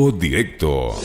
Fuego Directo.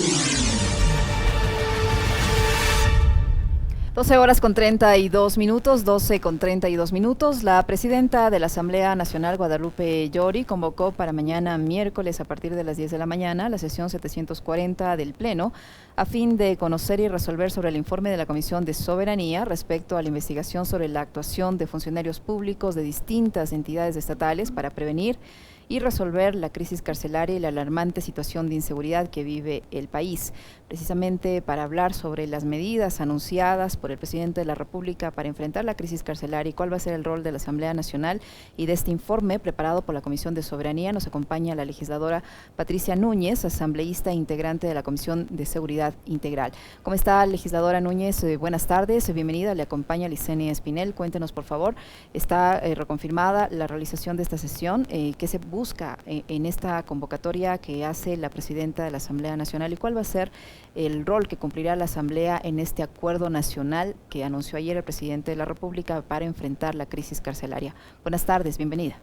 12 horas con 32 minutos, 12 con 32 minutos. La presidenta de la Asamblea Nacional, Guadalupe Llori, convocó para mañana miércoles a partir de las 10 de la mañana la sesión 740 del Pleno a fin de conocer y resolver sobre el informe de la Comisión de Soberanía respecto a la investigación sobre la actuación de funcionarios públicos de distintas entidades estatales para prevenir y resolver la crisis carcelaria y la alarmante situación de inseguridad que vive el país. Precisamente para hablar sobre las medidas anunciadas por el presidente de la República para enfrentar la crisis carcelaria y cuál va a ser el rol de la Asamblea Nacional y de este informe preparado por la Comisión de Soberanía, nos acompaña la legisladora Patricia Núñez, asambleísta e integrante de la Comisión de Seguridad Integral. ¿Cómo está, legisladora Núñez? Buenas tardes, bienvenida. Le acompaña Licenia Espinel. Cuéntenos, por favor, está reconfirmada la realización de esta sesión. ¿Qué se busca en esta convocatoria que hace la presidenta de la Asamblea Nacional y cuál va a ser el rol que cumplirá la Asamblea en este acuerdo nacional que anunció ayer el presidente de la República para enfrentar la crisis carcelaria? Buenas tardes, bienvenida.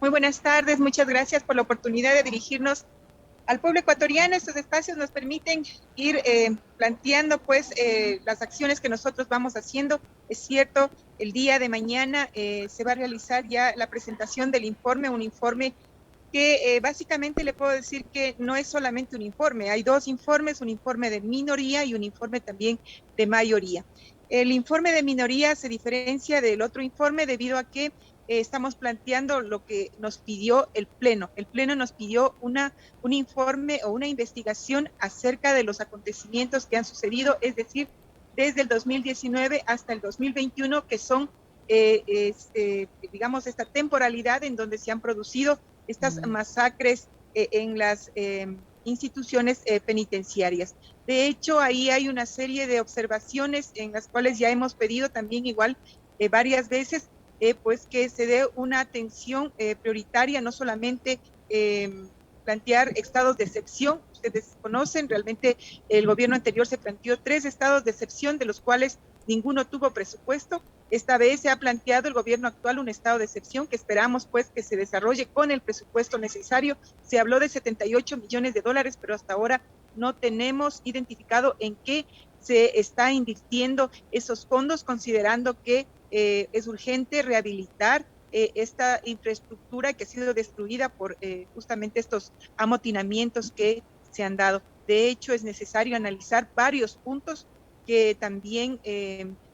Muy buenas tardes, muchas gracias por la oportunidad de dirigirnos al pueblo ecuatoriano. Estos espacios nos permiten ir planteando pues las acciones que nosotros vamos haciendo. Es cierto, el día de mañana se va a realizar ya la presentación del informe, un informe que básicamente le puedo decir que no es solamente un informe, hay dos informes, un informe de minoría y un informe también de mayoría. El informe de minoría se diferencia del otro informe debido a que estamos planteando lo que nos pidió el Pleno. El Pleno nos pidió un informe o una investigación acerca de los acontecimientos que han sucedido, es decir, desde el 2019 hasta el 2021, que son, digamos, esta temporalidad en donde se han producido estas masacres en las instituciones penitenciarias. De hecho, ahí hay una serie de observaciones en las cuales ya hemos pedido también igual varias veces pues que se dé una atención prioritaria, no solamente plantear estados de excepción. Ustedes conocen, realmente el gobierno anterior se planteó 3 estados de excepción, de los cuales ninguno tuvo presupuesto. Esta vez se ha planteado el gobierno actual un estado de excepción que esperamos pues que se desarrolle con el presupuesto necesario. Se habló de 78 millones de dólares, pero hasta ahora no tenemos identificado en qué se está invirtiendo esos fondos, considerando que es urgente rehabilitar esta infraestructura que ha sido destruida por justamente estos amotinamientos que se han dado. De hecho, es necesario analizar varios puntos que también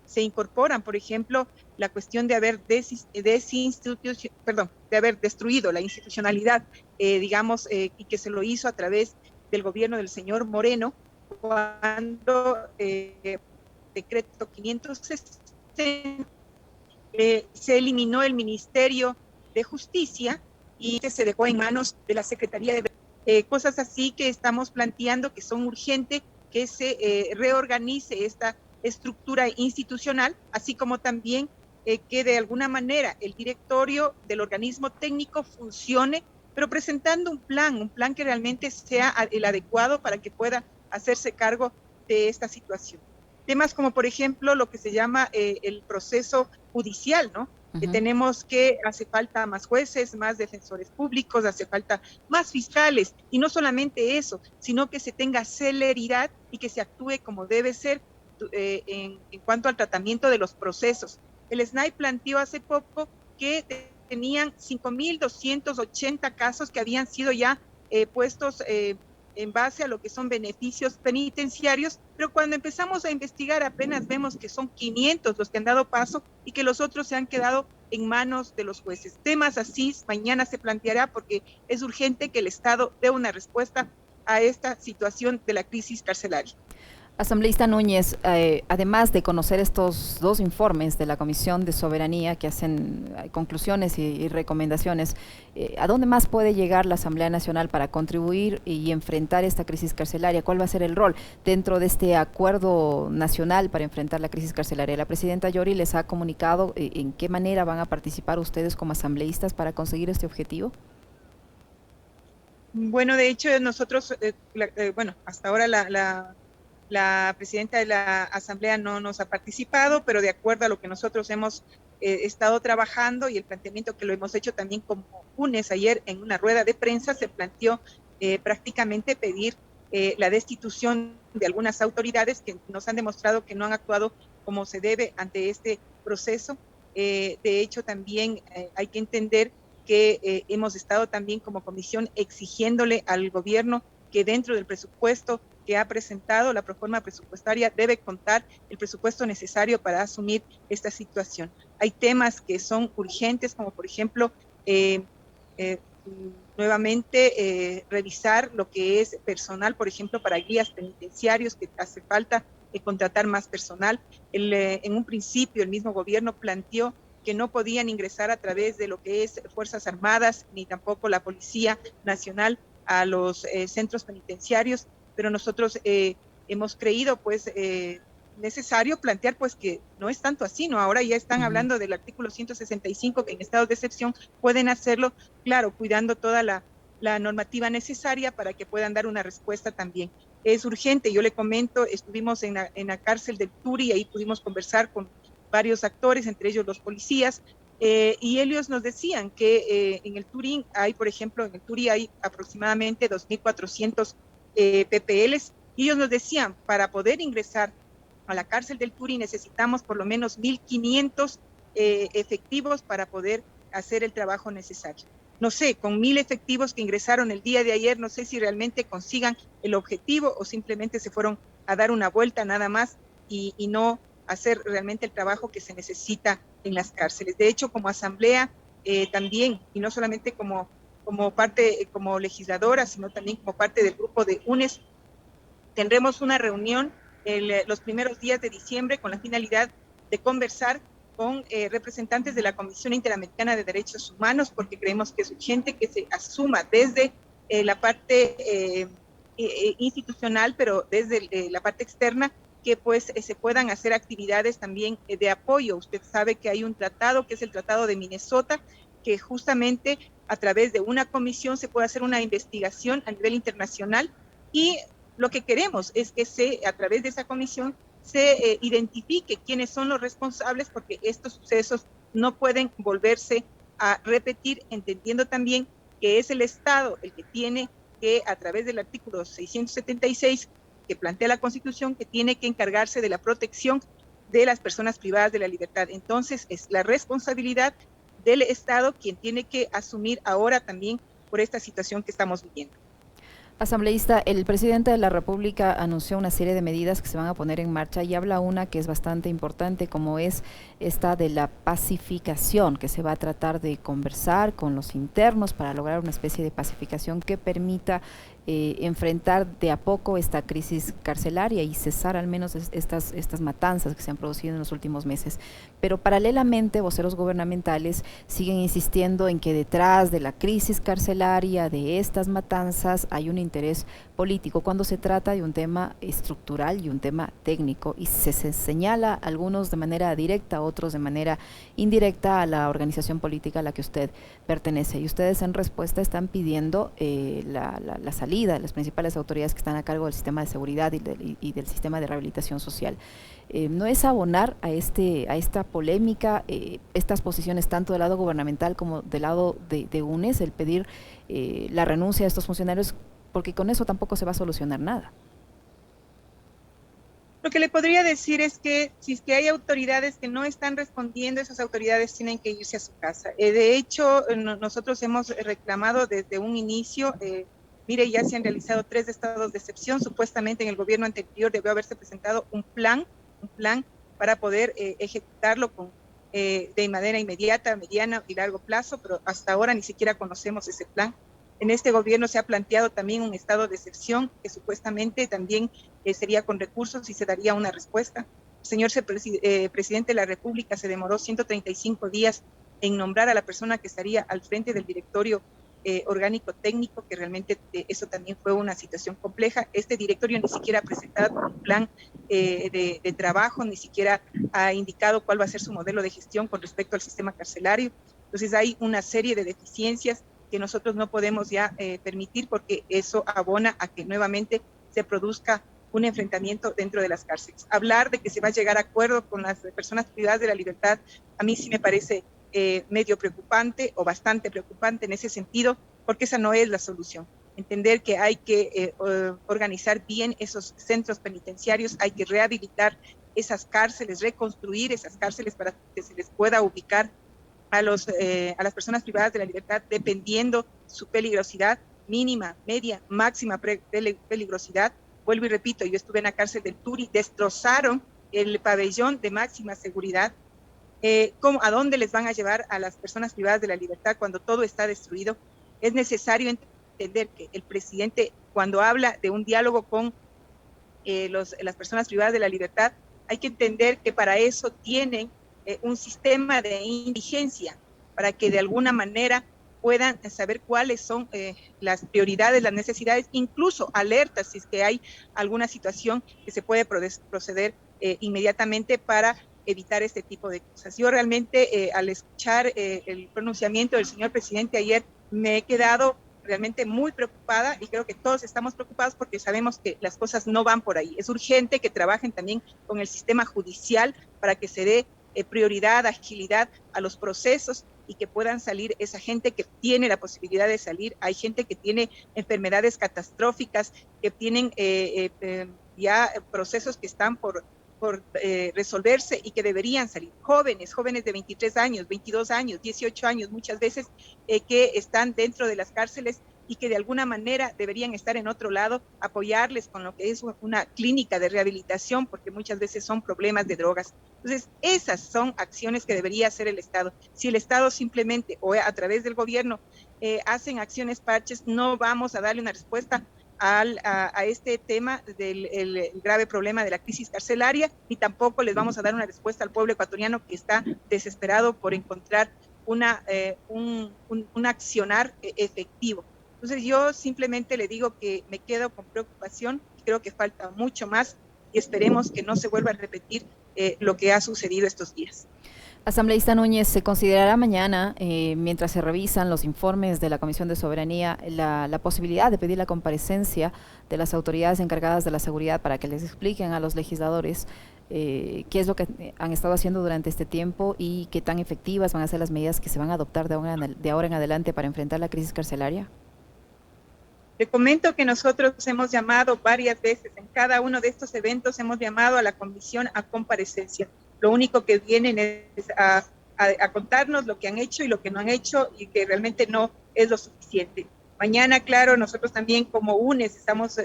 se incorporan, por ejemplo, la cuestión de haber de haber destruido la institucionalidad, digamos, y que se lo hizo a través del gobierno del señor Moreno, cuando decreto 560 se eliminó el Ministerio de Justicia y se dejó en manos de la Secretaría de cosas así que estamos planteando que son urgentes, que se reorganice esta estructura institucional, así como también que de alguna manera el directorio del organismo técnico funcione, pero presentando un plan que realmente sea el adecuado para que pueda hacerse cargo de esta situación. Temas como, por ejemplo, lo que se llama el proceso judicial, ¿no? Tenemos que hace falta más jueces, más defensores públicos, hace falta más fiscales, y no solamente eso, sino que se tenga celeridad y que se actúe como debe ser en cuanto al tratamiento de los procesos. El SNAI planteó hace poco que tenían 5.280 casos que habían sido ya puestos en base a lo que son beneficios penitenciarios, pero cuando empezamos a investigar apenas vemos que son 500 los que han dado paso y que los otros se han quedado en manos de los jueces. Temas así mañana se planteará porque es urgente que el Estado dé una respuesta a esta situación de la crisis carcelaria. Asambleísta Núñez, además de conocer estos dos informes de la Comisión de Soberanía que hacen conclusiones y recomendaciones, ¿a dónde más puede llegar la Asamblea Nacional para contribuir y enfrentar esta crisis carcelaria? ¿Cuál va a ser el rol dentro de este acuerdo nacional para enfrentar la crisis carcelaria? La presidenta Llori les ha comunicado en qué manera van a participar ustedes como asambleístas para conseguir este objetivo. Bueno, de hecho nosotros, bueno, hasta ahora la presidenta de la Asamblea no nos ha participado, pero de acuerdo a lo que nosotros hemos estado trabajando y el planteamiento que lo hemos hecho también como UNES, ayer en una rueda de prensa se planteó prácticamente pedir la destitución de algunas autoridades que nos han demostrado que no han actuado como se debe ante este proceso. De hecho, también hay que entender que hemos estado también como comisión exigiéndole al gobierno que dentro del presupuesto que ha presentado, la proforma presupuestaria, debe contar el presupuesto necesario para asumir esta situación. Hay temas que son urgentes, como por ejemplo, nuevamente revisar lo que es personal, por ejemplo, para guías penitenciarios, que hace falta contratar más personal. En un principio el mismo gobierno planteó que no podían ingresar a través de lo que es Fuerzas Armadas, ni tampoco la Policía Nacional a los centros penitenciarios, pero nosotros hemos creído pues necesario plantear pues que no es tanto así, ¿no? Ahora ya están hablando del artículo 165, que en estados de excepción pueden hacerlo, claro, cuidando toda la normativa necesaria para que puedan dar una respuesta también. Es urgente, yo le comento, estuvimos en la cárcel del Turi, y ahí pudimos conversar con varios actores, entre ellos los policías, y ellos nos decían que en el Turi hay, por ejemplo, en el Turi hay aproximadamente 2.400 PPLs, y ellos nos decían, para poder ingresar a la cárcel del Turi necesitamos por lo menos 1.500 efectivos para poder hacer el trabajo necesario. No sé, con 1.000 efectivos que ingresaron el día de ayer, no sé si realmente consigan el objetivo o simplemente se fueron a dar una vuelta nada más y no hacer realmente el trabajo que se necesita en las cárceles. De hecho, como asamblea también, y no solamente como parte, como legisladora, sino también como parte del grupo de UNES, tendremos una reunión los primeros días de diciembre con la finalidad de conversar con representantes de la Comisión Interamericana de Derechos Humanos, porque creemos que es urgente que se asuma desde la parte institucional, pero desde la parte externa, que pues se puedan hacer actividades también de apoyo. Usted sabe que hay un tratado, que es el Tratado de Minnesota, que justamente a través de una comisión se puede hacer una investigación a nivel internacional, y lo que queremos es que a través de esa comisión se identifique quiénes son los responsables, porque estos sucesos no pueden volverse a repetir, entendiendo también que es el Estado el que tiene que, a través del artículo 676 que plantea la Constitución, que tiene que encargarse de la protección de las personas privadas de la libertad. Entonces, es la responsabilidad del Estado quien tiene que asumir ahora también por esta situación que estamos viviendo. Asambleísta, el presidente de la República anunció una serie de medidas que se van a poner en marcha y habla una que es bastante importante, como es esta de la pacificación, que se va a tratar de conversar con los internos para lograr una especie de pacificación que permita enfrentar de a poco esta crisis carcelaria y cesar al menos estas matanzas que se han producido en los últimos meses. Pero paralelamente, voceros gubernamentales siguen insistiendo en que detrás de la crisis carcelaria, de estas matanzas, hay un interés político, cuando se trata de un tema estructural y un tema técnico, y se señala algunos de manera directa, otros de manera indirecta a la organización política a la que usted pertenece. Y ustedes en respuesta están pidiendo la salida de las principales autoridades que están a cargo del sistema de seguridad y del sistema de rehabilitación social. ¿No es abonar a esta polémica estas posiciones tanto del lado gubernamental como del lado de UNES, el pedir la renuncia de estos funcionarios, porque con eso tampoco se va a solucionar nada? Lo que le podría decir es que si es que hay autoridades que no están respondiendo, esas autoridades tienen que irse a su casa. De hecho, nosotros hemos reclamado desde un inicio, mire, ya se han realizado 3 estados de excepción. Supuestamente en el gobierno anterior debió haberse presentado un plan para poder ejecutarlo de manera inmediata, mediana y largo plazo, pero hasta ahora ni siquiera conocemos ese plan. En este gobierno se ha planteado también un estado de excepción que supuestamente también sería con recursos y se daría una respuesta. El señor presidente de la República se demoró 135 días en nombrar a la persona que estaría al frente del directorio orgánico técnico, que realmente eso también fue una situación compleja. Este directorio ni siquiera ha presentado un plan de trabajo, ni siquiera ha indicado cuál va a ser su modelo de gestión con respecto al sistema carcelario. Entonces hay una serie de deficiencias que nosotros no podemos ya permitir, porque eso abona a que nuevamente se produzca un enfrentamiento dentro de las cárceles. Hablar de que se va a llegar a acuerdo con las personas privadas de la libertad, a mí sí me parece medio preocupante o bastante preocupante en ese sentido, porque esa no es la solución. entender que hay que organizar bien esos centros penitenciarios, hay que rehabilitar esas cárceles, reconstruir esas cárceles para que se les pueda ubicar a las personas privadas de la libertad dependiendo su peligrosidad mínima, media, máxima peligrosidad. Vuelvo y repito, yo estuve en la cárcel del Turi, destrozaron el pabellón de máxima seguridad. ¿A dónde les van a llevar a las personas privadas de la libertad cuando todo está destruido? Es necesario entender que el presidente, cuando habla de un diálogo con las personas privadas de la libertad, hay que entender que para eso tienen un sistema de indigencia, para que de alguna manera puedan saber cuáles son las prioridades, las necesidades, incluso alertas si es que hay alguna situación que se puede proceder inmediatamente para evitar este tipo de cosas. Yo realmente al escuchar el pronunciamiento del señor presidente ayer me he quedado realmente muy preocupada y creo que todos estamos preocupados porque sabemos que las cosas no van por ahí. Es urgente que trabajen también con el sistema judicial para que se dé prioridad, agilidad a los procesos y que puedan salir esa gente que tiene la posibilidad de salir. Hay gente que tiene enfermedades catastróficas, que tienen ya procesos que están por resolverse y que deberían salir. Jóvenes de 23 años, 22 años, 18 años, muchas veces que están dentro de las cárceles y que de alguna manera deberían estar en otro lado, apoyarles con lo que es una clínica de rehabilitación, porque muchas veces son problemas de drogas. Entonces, esas son acciones que debería hacer el Estado. Si el Estado simplemente o a través del gobierno hacen acciones parches, no vamos a darle una respuesta a este tema del el grave problema de la crisis carcelaria, ni tampoco les vamos a dar una respuesta al pueblo ecuatoriano que está desesperado por encontrar un accionar efectivo. Entonces yo simplemente le digo que me quedo con preocupación, creo que falta mucho más y esperemos que no se vuelva a repetir lo que ha sucedido estos días. Asambleísta Núñez, ¿se considerará mañana, mientras se revisan los informes de la Comisión de Soberanía, la posibilidad de pedir la comparecencia de las autoridades encargadas de la seguridad para que les expliquen a los legisladores qué es lo que han estado haciendo durante este tiempo y qué tan efectivas van a ser las medidas que se van a adoptar de ahora en adelante para enfrentar la crisis carcelaria? Le comento que nosotros hemos llamado varias veces, en cada uno de estos eventos hemos llamado a la comisión a comparecencia. Lo único que vienen es a contarnos lo que han hecho y lo que no han hecho y que realmente no es lo suficiente. Mañana, claro, nosotros también como UNES estamos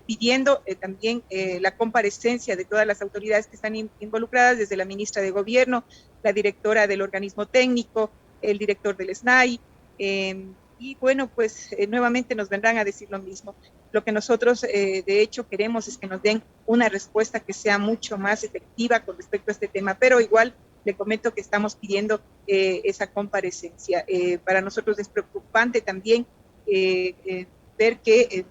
pidiendo también la comparecencia de todas las autoridades que están involucradas, desde la ministra de Gobierno, la directora del organismo técnico, el director del SNAI, y bueno, pues nuevamente nos vendrán a decir lo mismo. Lo que nosotros de hecho queremos es que nos den una respuesta que sea mucho más efectiva con respecto a este tema, pero igual le comento que estamos pidiendo esa comparecencia. Para nosotros es preocupante también ver que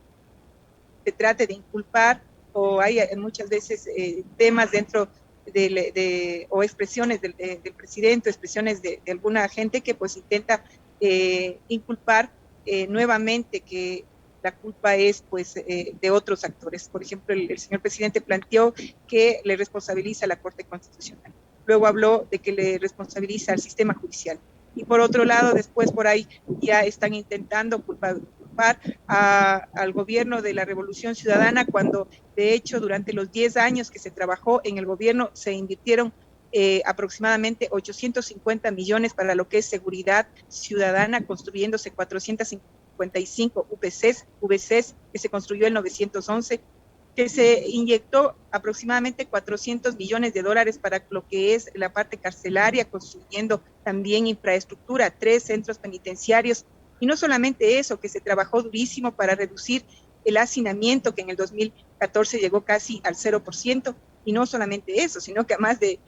se trate de inculpar o hay muchas veces temas dentro o expresiones del presidente, expresiones de alguna gente que pues intenta inculpar nuevamente que la culpa es pues de otros actores. Por ejemplo, el señor presidente planteó que le responsabiliza a la Corte Constitucional. Luego habló de que le responsabiliza al sistema judicial. Y por otro lado, después por ahí ya están intentando culpar al gobierno de la Revolución Ciudadana, cuando de hecho durante los 10 años que se trabajó en el gobierno se invirtieron aproximadamente 850 millones para lo que es seguridad ciudadana, construyéndose 455 VCs que se construyó en 911, que se inyectó aproximadamente 400 millones de dólares para lo que es la parte carcelaria, construyendo también infraestructura, 3 centros penitenciarios, y no solamente eso, que se trabajó durísimo para reducir el hacinamiento, que en el 2014 llegó casi al 0%, y no solamente eso, sino que además de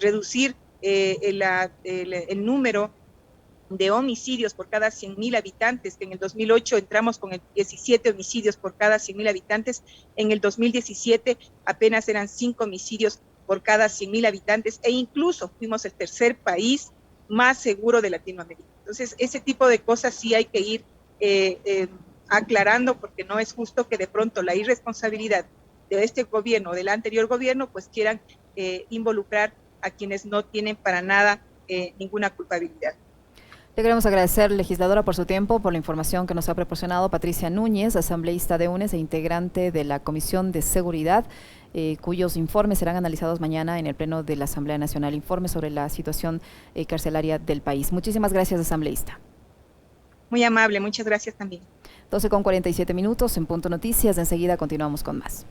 reducir el número de homicidios por cada 100.000 habitantes, que en el 2008 entramos con el 17 homicidios por cada 100.000 habitantes, en el 2017 apenas eran 5 homicidios por cada 100.000 habitantes, e incluso fuimos el tercer país más seguro de Latinoamérica. Entonces, ese tipo de cosas sí hay que ir aclarando, porque no es justo que de pronto la irresponsabilidad de este gobierno o del anterior gobierno pues quieran involucrar a quienes no tienen para nada ninguna culpabilidad. Le queremos agradecer, legisladora, por su tiempo, por la información que nos ha proporcionado Patricia Núñez, asambleísta de UNES e integrante de la Comisión de Seguridad, cuyos informes serán analizados mañana en el Pleno de la Asamblea Nacional. Informe sobre la situación carcelaria del país. Muchísimas gracias, asambleísta. Muy amable, muchas gracias también. 12:47 minutos en Punto Noticias. Enseguida continuamos con más.